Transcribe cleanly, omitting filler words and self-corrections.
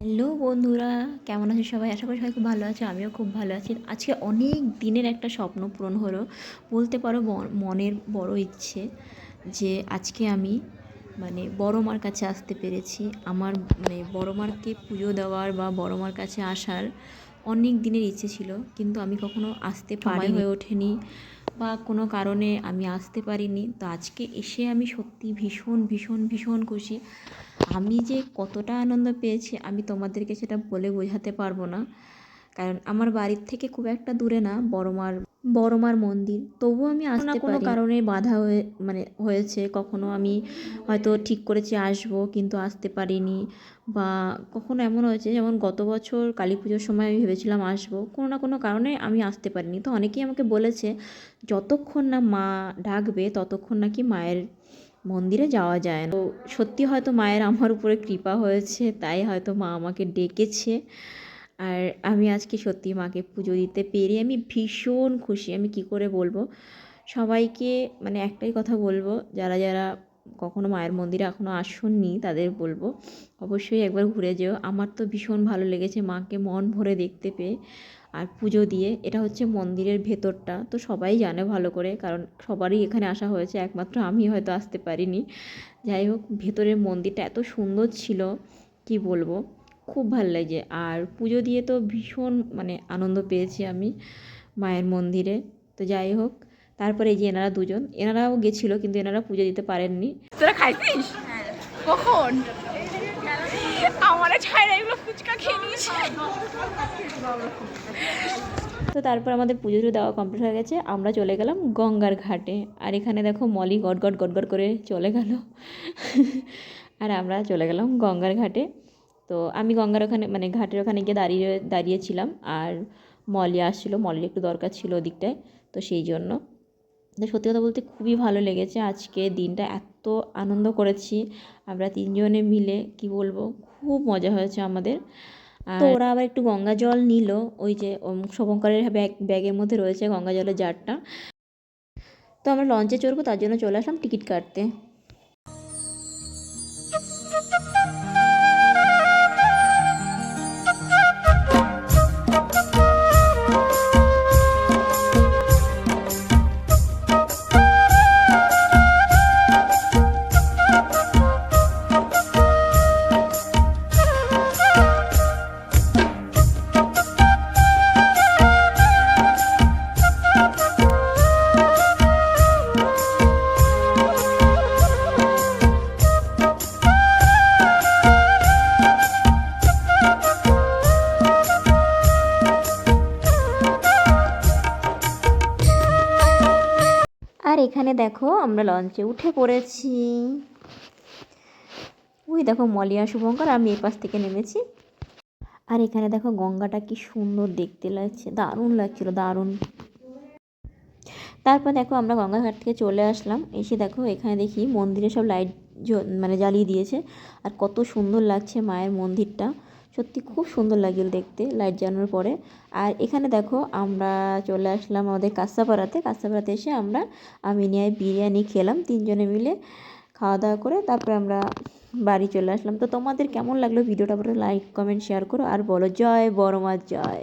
Hello বন্ধুরা, কেমন আছো সবাই? আশা করি সবাই খুব ভালো আছে। আমিও খুব ভালো আছি। আজকে অনেক দিনের একটা স্বপ্ন পূরণ হলো, বলতে পারো মনের বড় ইচ্ছে যে আজকে আমি বড় মার কাছে আসতে পেরেছি। আমার বড় মাকে পুজো দেওয়ার বা বড় মার কাছে আসার অনেক দিনের ইচ্ছে ছিল, কিন্তু আমি কখনো আসতে পারি হয়ে ওঠেনি বা কোনো কারণে আমি আসতে পারিনি। তো আজকে এসে আমি সত্যি ভীষণ ভীষণ ভীষণ খুশি। আমি যে কতটা আনন্দ পেয়েছি আমি তোমাদেরকে সেটা বলে বোঝাতে পারবো না। কারণ আমার বাড়ির থেকে খুব একটা দূরে না বড়মার মন্দির, তবুও আমি আসতে কোনো কারণে বাধা হয়েছে। কখনো আমি হয়তো ঠিক করেছি আসবো, কিন্তু আসতে পারিনি। বা কখনো এমন হয়েছে, যেমন গত বছর কালী পুজোর সময় আমি ভেবেছিলাম আসবো, কোনো না কোনো কারণে আমি আসতে পারিনি। তো অনেকেই আমাকে বলেছে যতক্ষণ না মা ডাকবে ততক্ষণ নাকি মায়ের মন্দিরে যাওয়া যায় না। তো সত্যি হয়তো মায়ের আমার উপরে কৃপা হয়েছে, তাই হয়তো মা আমাকে ডেকেছে। আর আমি আজকে সত্যি মাকে পুজো দিতে পেরে আমি ভীষণ খুশি। আমি কি করে বলবো সবাইকে, একটাই কথা বলবো, যারা যারা কখনো মায়ের মন্দিরে এখনও আসেননি তাদের বলবো অবশ্যই একবার ঘুরে যেও। আমার তো ভীষণ ভালো লেগেছে মাকে মন ভরে দেখতে পেয়ে আর পুজো দিয়ে। এটা হচ্ছে মন্দিরের ভেতরটা, তো সবাই জানে ভালো করে, কারণ সবারই এখানে আসা হয়েছে, একমাত্র আমি হয়তো আসতে পারিনি। যাই হোক, ভেতরের মন্দিরটা এত সুন্দর ছিল কি বলবো, খুব ভালো লাগে। আর পুজো দিয়ে তো ভীষণ আনন্দ পেয়েছি আমি মায়ের মন্দিরে। তো যাই হোক, তারপরে এই যে এনারা দুজন, এনারাও গেছিলো কিন্তু এনারা পুজো দিতে পারেননি। তোরা খাইছিস? কখন? আমার ছাইরা এগুলো ফুচকা খেয়ে নিয়েছে। তো তারপর আমাদের পুজো দেওয়া কমপ্লিট হয়ে গেছে, আমরা চলে গেলাম গঙ্গার ঘাটে। আর এখানে দেখো মলি গটগট গটগট করে চলে গেল। আর আমরা চলে গেলাম গঙ্গার ঘাটে। তো আমি গঙ্গার ওখানে ঘাটের ওখানে গিয়ে দাঁড়িয়েছিলাম। আর মলি আসছিলো, মলির একটু দরকার ছিল ওদিকটায়, তো সেই জন্য। তো সত্যি কথা বলতে খুবই ভালো লেগেছে। আজকে দিনটা এত আনন্দ করেছি আমরা তিনজনে মিলে, কি বলবো, খুব মজা হয়েছে আমাদের। তো ওরা আবার একটু গঙ্গা জল নিল, ওই যে শুভঙ্করের ব্যাগের মধ্যে রয়েছে গঙ্গা জলের জারটা। তো আমরা লঞ্চে চড়বো, তার জন্য চলে আসলাম টিকিট কাটতে। আর এখানে দেখো আমরা লঞ্চে উঠে পড়েছি। ওই দেখো মলিয়া শুভঙ্কর, আমি এই পাশ থেকে নেমেছি। আর এখানে দেখো গঙ্গাটা কি সুন্দর দেখতে লাগছে, দারুণ লাগছিল, দারুণ। তারপর দেখো আমরা গঙ্গাঘাট থেকে চলে আসলাম। এসে দেখো এখানে দেখি মন্দিরে সব লাইট জ্বালিয়ে দিয়েছে। আর কত সুন্দর লাগছে মায়ের মন্দিরটা, সত্যি খুব সুন্দর লাগছিল দেখতে লাইট জ্বালানোর পরে। আর এখানে দেখো আমরা চলে আসলাম আমাদের কাঁসাপাড়াতে এসে আমরা আমিনিয়ায় বিরিয়ানি খেলাম তিনজনে মিলে, খাওয়া দাওয়া করে তারপরে আমরা বাড়ি চলে আসলাম। তো তোমাদের কেমন লাগলো ভিডিওটা? লাইক কমেন্ট শেয়ার করো আর বলো জয় বড় মা জয়।